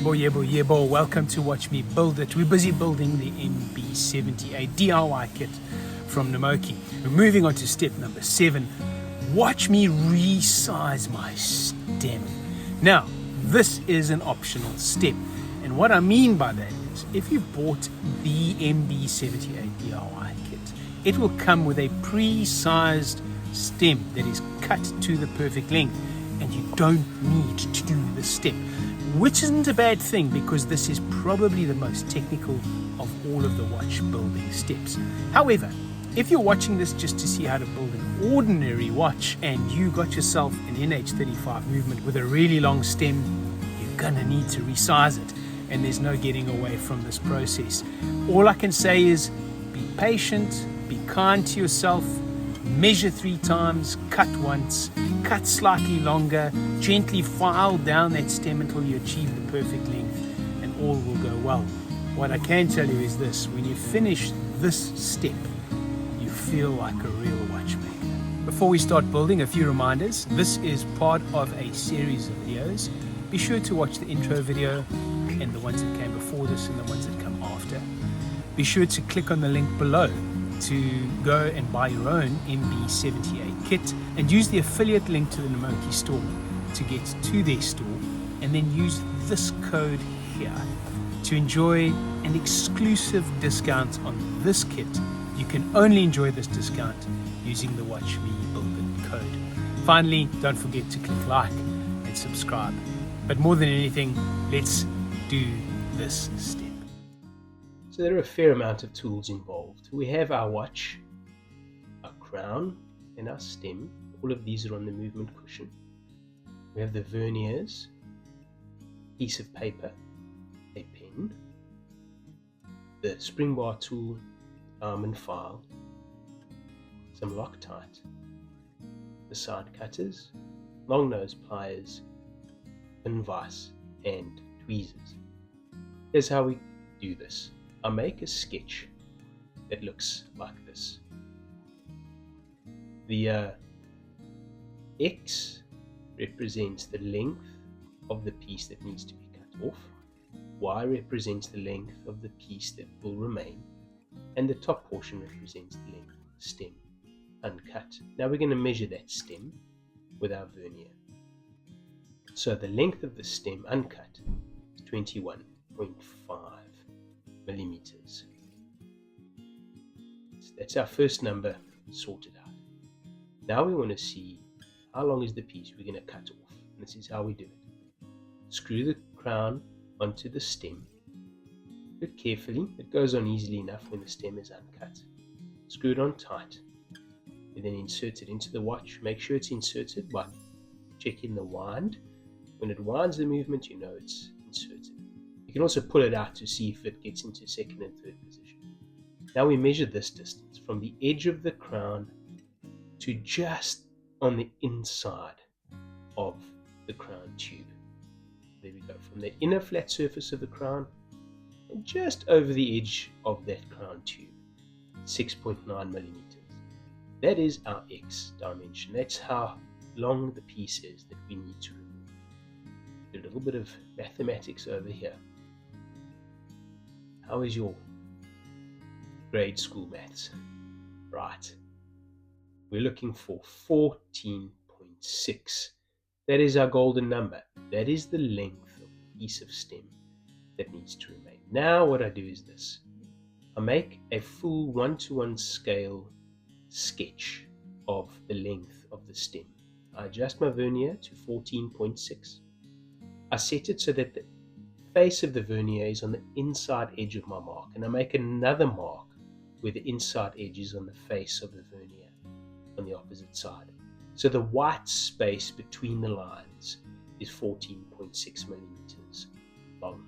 Yebo, welcome to Watch Me Build It. We're busy building the MB78 DIY kit from Namoki. We're moving on to step number 7. Watch me resize my stem. Now, this is an optional step. And what I mean by that is, if you've bought the MB78 DIY kit, it will come with a pre-sized stem that is cut to the perfect length. And you don't need to do the step, which isn't a bad thing because this is probably the most technical of all of the watch building steps. However, if you're watching this just to see how to build an ordinary watch and you got yourself an NH35 movement with a really long stem, you're gonna need to resize it, and there's no getting away from this process. All I can say is be patient, be kind to yourself, measure 3 times, cut once, cut slightly longer, gently file down that stem until you achieve the perfect length, and all will go well. What I can tell you is this: when you finish this step, you feel like a real watchmaker. Before we start building, a few reminders. This is part of a series of videos. Be sure to watch the intro video and the ones that came before this and the ones that come after. Be sure to click on the link below to go and buy your own MB78 kit and use the affiliate link to the Namoki store to get to their store, and then use this code here to enjoy an exclusive discount on this kit. You can only enjoy this discount using the Watch Me Build It code. Finally, don't forget to click like and subscribe. But more than anything, let's do this step. So there are a fair amount of tools involved. We have our watch, our crown, and our stem. All of these are on the movement cushion. We have the verniers, piece of paper, a pen, the spring bar tool, diamond file, some Loctite, the side cutters, long nose pliers, pin vise, and tweezers. Here's how we do this. I make a sketch that looks like this. The X represents the length of the piece that needs to be cut off. Y represents the length of the piece that will remain. And the top portion represents the length of the stem, uncut. Now we're going to measure that stem with our vernier. So the length of the stem uncut is 21.5 millimeters. That's our first number sorted out. Now we want to see how long is the piece we're going to cut off. And this is how we do it. Screw the crown onto the stem. Do it carefully. It goes on easily enough when the stem is uncut. Screw it on tight. We then insert it into the watch. Make sure it's inserted by checking the wind. When it winds the movement, you know it's inserted. You can also pull it out to see if it gets into second and third position. Now we measure this distance from the edge of the crown to just on the inside of the crown tube. There we go. From the inner flat surface of the crown and just over the edge of that crown tube, 6.9 millimeters. That is our X dimension. That's how long the piece is that we need to remove. A little bit of mathematics over here. How is your grade school maths? Right. We're looking for 14.6. That is our golden number. That is the length of the piece of stem that needs to remain. Now what I do is this. I make a full 1:1 scale sketch of the length of the stem. I adjust my vernier to 14.6. I set it so that the face of the vernier is on the inside edge of my mark, and I make another mark where the inside edge is on the face of the vernier on the opposite side. So the white space between the lines is 14.6 millimeters long.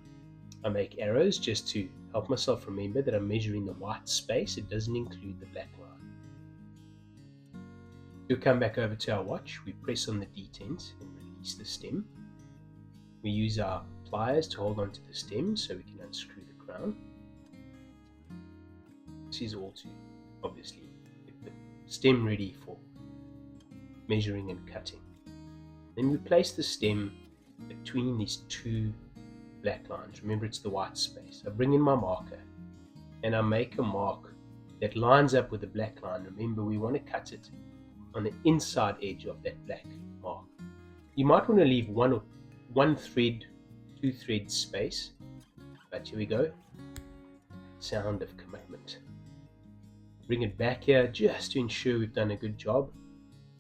I make arrows just to help myself remember that I'm measuring the white space. It doesn't include the black line. We'll come back over to our watch. We press on the detents and release the stem. We use our pliers to hold onto the stem so we can unscrew the crown. This is all to obviously get the stem ready for measuring and cutting. Then we place the stem between these two black lines. Remember, it's the white space. I bring in my marker and I make a mark that lines up with the black line. Remember, we want to cut it on the inside edge of that black mark. You might want to leave one thread, 2 threads space, but here we go. Sound of commitment. Bring it back here just to ensure we've done a good job.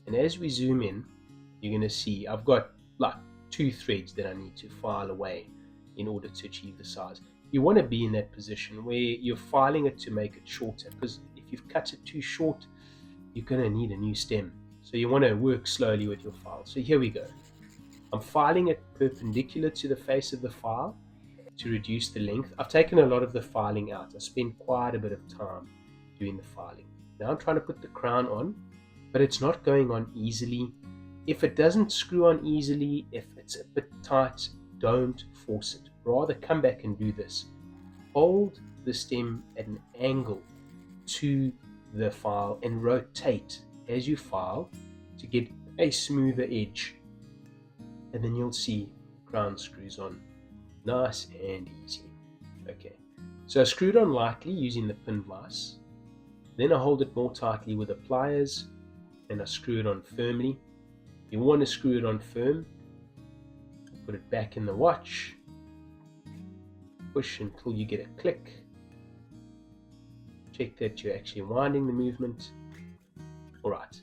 And as we zoom in, you're going to see I've got like 2 threads that I need to file away in order to achieve the size. You want to be in that position where you're filing it to make it shorter, because if you've cut it too short, you're going to need a new stem. So you want to work slowly with your file. So here we go. I'm filing it perpendicular to the face of the file to reduce the length. I've taken a lot of the filing out. I spent quite a bit of time doing the filing. Now I'm trying to put the crown on, but it's not going on easily. If it doesn't screw on easily, if it's a bit tight, don't force it. Rather come back and do this. Hold the stem at an angle to the file and rotate as you file to get a smoother edge. And then you'll see crown screws on nice and easy. Okay, so I screwed on lightly using the pin vise. Then I hold it more tightly with the pliers and I screw it on firmly. You want to screw it on firm. Put it back in the watch. Push until you get a click. Check that you're actually winding the movement. Alright.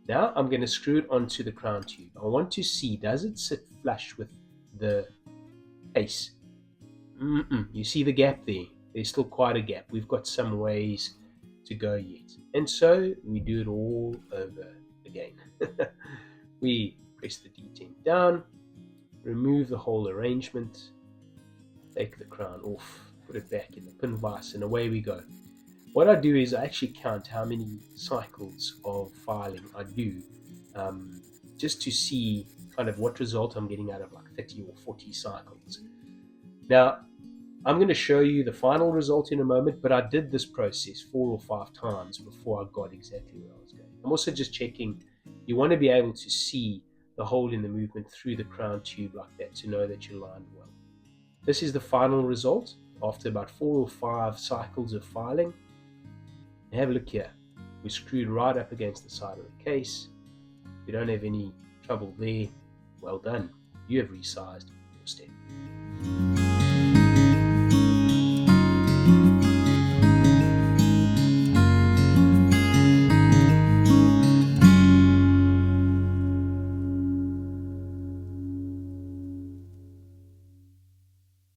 Now I'm going to screw it onto the crown tube. I want to see, does it sit flush with the case? You see the gap there? There's still quite a gap. We've got some ways to go yet. And so we do it all over again. We press the detent down, remove the whole arrangement, take the crown off, put it back in the pin vise, and away we go. What I do is I actually count how many cycles of filing I do, just to see kind of what result I'm getting out of like 30 or 40 cycles. Now, I'm going to show you the final result in a moment, but I did this process 4 or 5 times before I got exactly where I was going. I'm also just checking. You want to be able to see the hole in the movement through the crown tube like that to know that you're lined well. This is the final result after about 4 or 5 cycles of filing. Have a look here. We're screwed right up against the side of the case. We don't have any trouble there. Well done. You have resized your stem.